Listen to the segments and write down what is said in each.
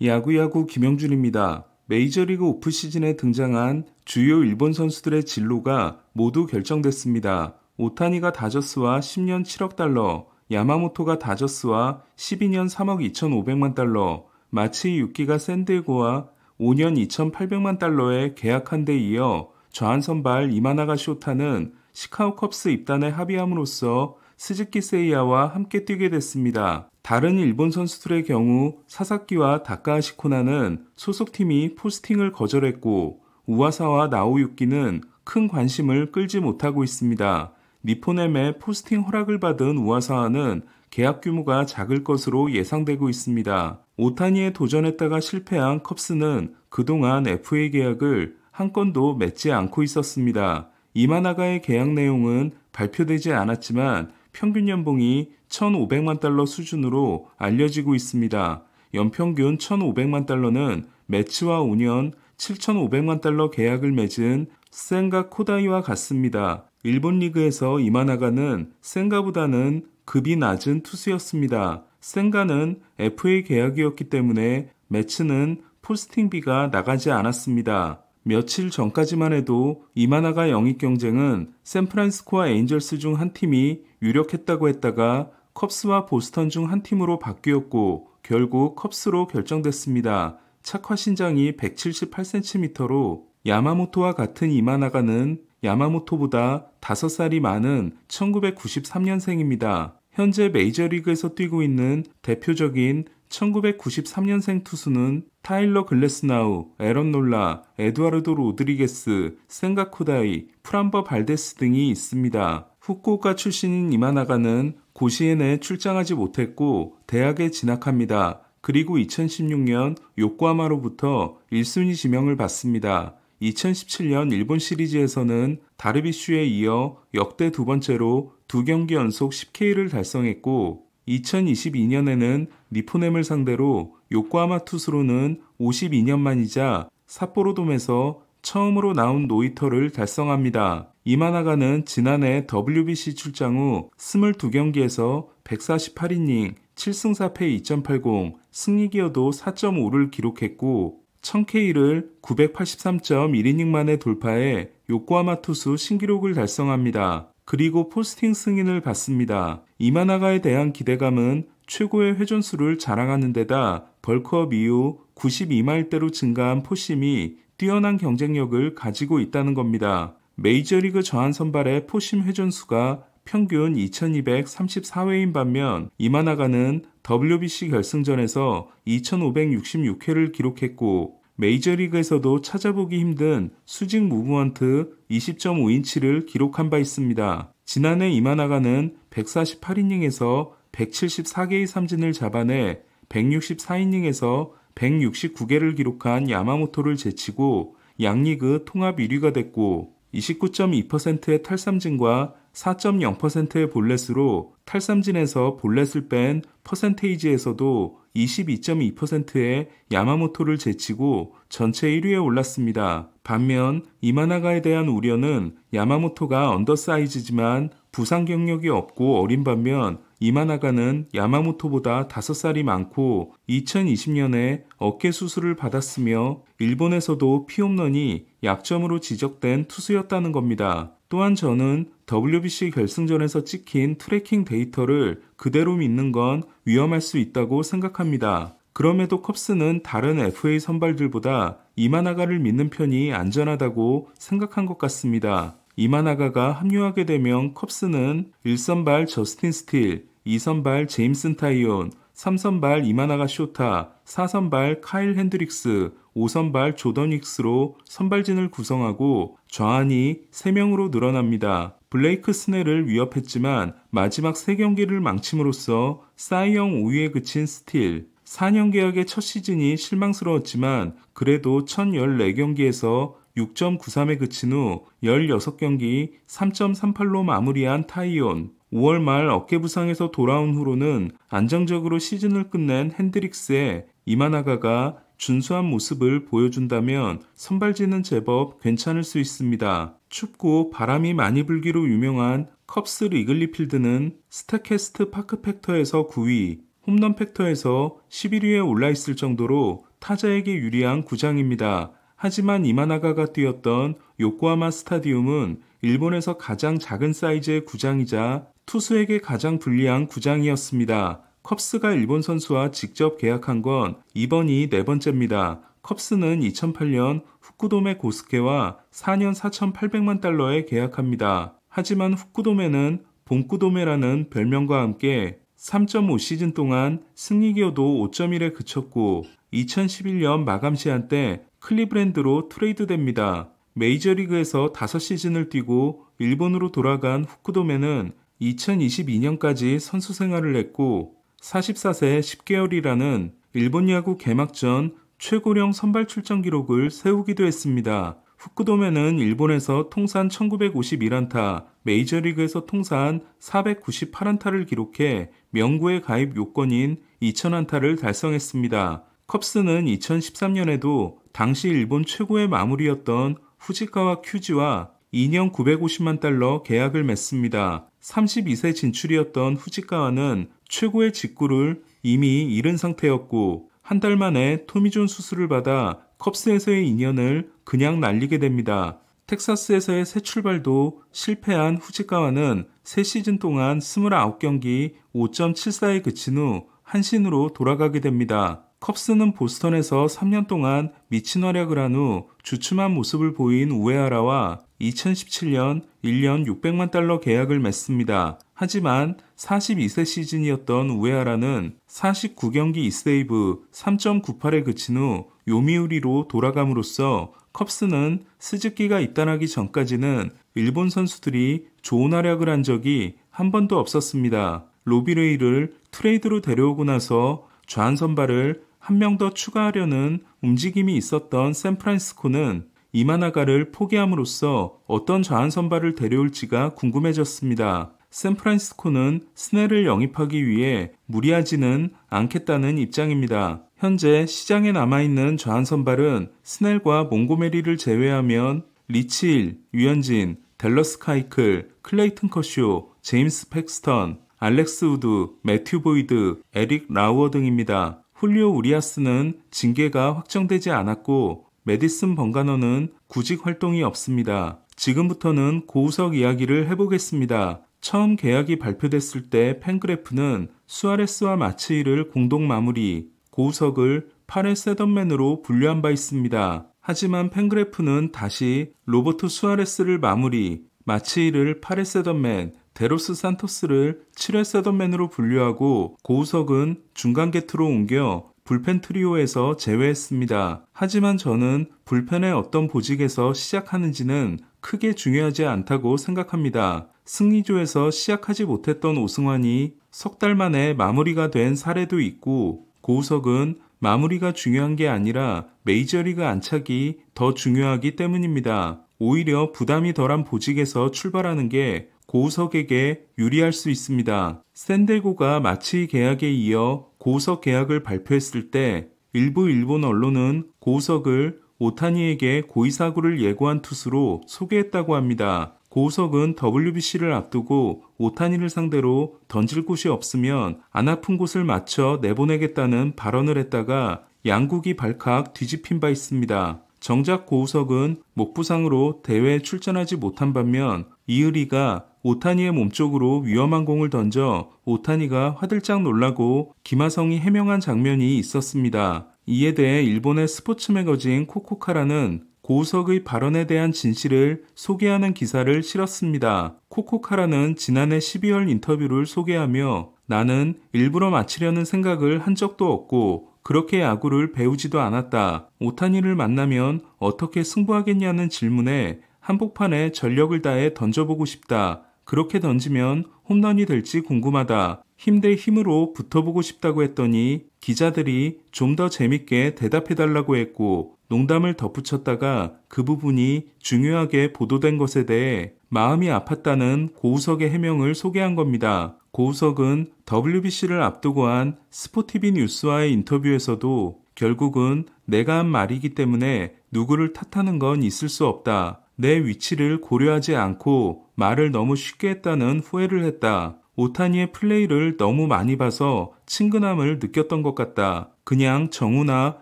야구야구 김영준입니다. 메이저리그 오프 시즌에 등장한 주요 일본 선수들의 진로가 모두 결정됐습니다. 오타니가 다저스와 10년 7억 달러, 야마모토가 다저스와 12년 3억 2,500만 달러, 마츠이 유키가 샌디에고와 5년 2,800만 달러에 계약한 데 이어 좌완 선발 이마나가 쇼타는 시카고 컵스 입단에 합의함으로써 스즈키 세이야와 함께 뛰게 됐습니다. 다른 일본 선수들의 경우 사사키와 다카하시 코나는 소속팀이 포스팅을 거절했고 우와사와 나오유키는 큰 관심을 끌지 못하고 있습니다. 니포넴의 포스팅 허락을 받은 우와사와는 계약 규모가 작을 것으로 예상되고 있습니다. 오타니에 도전했다가 실패한 컵스는 그동안 FA 계약을 한 건도 맺지 않고 있었습니다. 이마나가의 계약 내용은 발표되지 않았지만 평균 연봉이 1,500만 달러 수준으로 알려지고 있습니다. 연평균 1,500만 달러는 매치와 5년 7,500만 달러 계약을 맺은 센가 코다이와 같습니다. 일본 리그에서 이마나가는 센가보다는 급이 낮은 투수였습니다. 센가는 FA 계약이었기 때문에 매치는 포스팅비가 나가지 않았습니다. 며칠 전까지만 해도 이마나가 영입 경쟁은 샌프란시스코와 에인절스 중 한 팀이 유력했다고 했다가 컵스와 보스턴 중 한 팀으로 바뀌었고 결국 컵스로 결정됐습니다. 착화 신장이 178cm로 야마모토와 같은 이마나가는 야마모토보다 5살이 많은 1993년생입니다. 현재 메이저리그에서 뛰고 있는 대표적인 1993년생 투수는 타일러 글래스나우, 에런 놀라, 에두아르도 로드리게스, 센가 코다이, 프란버 발데스 등이 있습니다. 후쿠오카 출신인 이마나가는 고시엔에 출장하지 못했고 대학에 진학합니다. 그리고 2016년 요코하마로부터 1순위 지명을 받습니다. 2017년 일본 시리즈에서는 다르비슈에 이어 역대 두 번째로 2경기 연속 10K를 달성했고 2022년에는 니포넴을 상대로 요코하마 투수로는 52년 만이자 삿포로돔에서 처음으로 나온 노히터를 달성합니다. 이마나가는 지난해 WBC 출장 후 22경기에서 148이닝, 7승 4패 2.80, 승리기여도 4.5를 기록했고 1000K를 983.1이닝 만에 돌파해 요코하마 투수 신기록을 달성합니다. 그리고 포스팅 승인을 받습니다. 이마나가에 대한 기대감은 최고의 회전수를 자랑하는 데다 벌크업 이후 92마일대로 증가한 포심이 뛰어난 경쟁력을 가지고 있다는 겁니다. 메이저리그 좌완 선발의 포심 회전수가 평균 2234회인 반면 이마나가는 WBC 결승전에서 2566회를 기록했고 메이저리그에서도 찾아보기 힘든 수직 무브먼트 20.5인치를 기록한 바 있습니다. 지난해 이마나가는 148이닝에서 174개의 삼진을 잡아내 164이닝에서 169개를 기록한 야마모토를 제치고 양리그 통합 1위가 됐고 29.2%의 탈삼진과 4.0%의 볼넷으로 탈삼진에서 볼넷을 뺀 퍼센테이지에서도 22.2%의 야마모토를 제치고 전체 1위에 올랐습니다. 반면 이마나가에 대한 우려는 야마모토가 언더사이즈지만 부상 경력이 없고 어린 반면 이마나가는 야마모토보다 5살이 많고 2020년에 어깨 수술을 받았으며 일본에서도 피홈런이 약점으로 지적된 투수였다는 겁니다. 또한 저는 WBC 결승전에서 찍힌 트래킹 데이터를 그대로 믿는 건 위험할 수 있다고 생각합니다. 그럼에도 컵스는 다른 FA 선발들보다 이마나가를 믿는 편이 안전하다고 생각한 것 같습니다. 이마나가가 합류하게 되면 컵스는 1선발 저스틴 스틸, 2선발 제임슨 타이온, 3선발 이마나가 쇼타, 4선발 카일 핸드릭스, 5선발 조던 윅스로 선발진을 구성하고 좌완이 3명으로 늘어납니다. 블레이크 스넬을 위협했지만 마지막 3경기를 망침으로써 사이영 5위에 그친 스틸, 4년 계약의 첫 시즌이 실망스러웠지만 그래도 1014경기에서 6.93에 그친 후 16경기 3.38로 마무리한 타이온, 5월 말 어깨 부상에서 돌아온 후로는 안정적으로 시즌을 끝낸 핸드릭스에 이마나가가 준수한 모습을 보여준다면 선발진은 제법 괜찮을 수 있습니다. 춥고 바람이 많이 불기로 유명한 컵스 리글리 필드는 스타캐스트 파크 팩터에서 9위, 홈런 팩터에서 11위에 올라있을 정도로 타자에게 유리한 구장입니다. 하지만 이마나가가 뛰었던 요코하마 스타디움은 일본에서 가장 작은 사이즈의 구장이자 투수에게 가장 불리한 구장이었습니다. 컵스가 일본 선수와 직접 계약한 건 이번이 네 번째입니다. 컵스는 2008년 후쿠도메 고스케와 4년 4,800만 달러에 계약합니다. 하지만 후쿠도메는 본쿠도메라는 별명과 함께 3.5 시즌 동안 승리 기여도 5.1에 그쳤고 2011년 마감 시한 때 클리브랜드로 트레이드됩니다. 메이저리그에서 5시즌을 뛰고 일본으로 돌아간 후쿠도메는 2022년까지 선수 생활을 했고 44세 10개월이라는 일본 야구 개막 전 최고령 선발 출전 기록을 세우기도 했습니다. 후쿠도메는 일본에서 통산 1951안타, 메이저리그에서 통산 498안타를 기록해 명구의 가입 요건인 2000안타를 달성했습니다. 컵스는 2013년에도 당시 일본 최고의 마무리였던 후지카와 큐지와 2년 950만 달러 계약을 맺습니다. 32세 진출이었던 후지카와는 최고의 직구를 이미 잃은 상태였고 한 달 만에 토미존 수술을 받아 컵스에서의 인연을 그냥 날리게 됩니다. 텍사스에서의 새 출발도 실패한 후지카와는 3시즌 동안 29경기 5.74에 그친 후 한신으로 돌아가게 됩니다. 컵스는 보스턴에서 3년 동안 미친 활약을 한 후 주춤한 모습을 보인 우에하라와 2017년 1년 600만 달러 계약을 맺습니다. 하지만 42세 시즌이었던 우에하라는 49경기 2세이브 3.98에 그친 후 요미우리로 돌아감으로써 컵스는 스즈키가 입단하기 전까지는 일본 선수들이 좋은 활약을 한 적이 한 번도 없었습니다. 로비레이를 트레이드로 데려오고 나서 좌완 선발을 한 명 더 추가하려는 움직임이 있었던 샌프란시스코는 이마나가를 포기함으로써 어떤 좌완 선발을 데려올지가 궁금해졌습니다. 샌프란시스코는 스넬을 영입하기 위해 무리하지는 않겠다는 입장입니다. 현재 시장에 남아있는 좌완 선발은 스넬과 몽고메리를 제외하면 리치일, 유현진, 댈러스 카이클, 클레이튼 커쇼, 제임스 팩스턴, 알렉스 우드, 매튜 보이드, 에릭 라우어 등입니다. 훌리오 우리아스는 징계가 확정되지 않았고 메디슨 벙가너는 구직 활동이 없습니다. 지금부터는 고우석 이야기를 해보겠습니다. 처음 계약이 발표됐을 때 팬그래프는 수아레스와 마츠이를 공동 마무리, 고우석을 8회 셋업맨으로 분류한 바 있습니다. 하지만 팬그래프는 다시 로버트 수아레스를 마무리, 마츠이를 8회 셋업맨, 데로스 산토스를 7회 셋업맨으로 분류하고 고우석은 중간 게트로 옮겨 불펜 트리오에서 제외했습니다. 하지만 저는 불펜의 어떤 보직에서 시작하는지는 크게 중요하지 않다고 생각합니다. 승리조에서 시작하지 못했던 오승환이 석 달 만에 마무리가 된 사례도 있고 고우석은 마무리가 중요한 게 아니라 메이저리그 안착이 더 중요하기 때문입니다. 오히려 부담이 덜한 보직에서 출발하는 게 고우석에게 유리할 수 있습니다. 샌디에고가 마츠이 계약에 이어 고우석 계약을 발표했을 때 일부 일본 언론은 고우석을 오타니에게 고의사고를 예고한 투수로 소개했다고 합니다. 고우석은 WBC를 앞두고 오타니를 상대로 던질 곳이 없으면 안 아픈 곳을 맞춰 내보내겠다는 발언을 했다가 양국이 발칵 뒤집힌 바 있습니다. 정작 고우석은 목 부상으로 대회에 출전하지 못한 반면 이의리가 오타니의 몸쪽으로 위험한 공을 던져 오타니가 화들짝 놀라고 김하성이 해명한 장면이 있었습니다. 이에 대해 일본의 스포츠 매거진 코코카라는 고우석의 발언에 대한 진실을 소개하는 기사를 실었습니다. 코코카라는 지난해 12월 인터뷰를 소개하며 나는 일부러 맞히려는 생각을 한 적도 없고 그렇게 야구를 배우지도 않았다. 오타니를 만나면 어떻게 승부하겠냐는 질문에 한복판에 전력을 다해 던져보고 싶다. 그렇게 던지면 홈런이 될지 궁금하다. 힘 대 힘으로 붙어보고 싶다고 했더니 기자들이 좀 더 재밌게 대답해달라고 했고 농담을 덧붙였다가 그 부분이 중요하게 보도된 것에 대해 마음이 아팠다는 고우석의 해명을 소개한 겁니다. 고우석은 WBC를 앞두고 한 스포티비 뉴스와의 인터뷰에서도 결국은 내가 한 말이기 때문에 누구를 탓하는 건 있을 수 없다. 내 위치를 고려하지 않고 말을 너무 쉽게 했다는 후회를 했다. 오타니의 플레이를 너무 많이 봐서 친근함을 느꼈던 것 같다. 그냥 정우나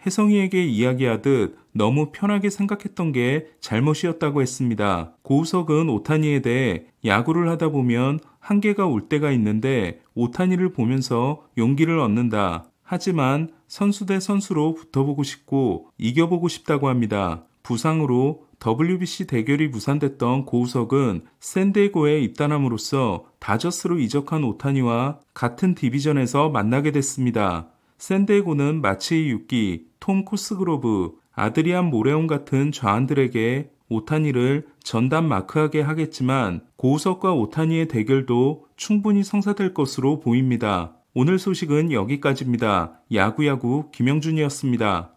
혜성이에게 이야기하듯 너무 편하게 생각했던 게 잘못이었다고 했습니다. 고우석은 오타니에 대해 야구를 하다 보면 한계가 올 때가 있는데 오타니를 보면서 용기를 얻는다. 하지만 선수 대 선수로 붙어보고 싶고 이겨보고 싶다고 합니다. 부상으로 WBC 대결이 무산됐던 고우석은 샌디에고에 입단함으로써 다저스로 이적한 오타니와 같은 디비전에서 만나게 됐습니다. 샌디에고는 마치이 유키, 톰 코스그로브, 아드리안 모레온 같은 좌완들에게 오타니를 전담 마크하게 하겠지만 고우석과 오타니의 대결도 충분히 성사될 것으로 보입니다. 오늘 소식은 여기까지입니다. 야구야구 김영준이었습니다.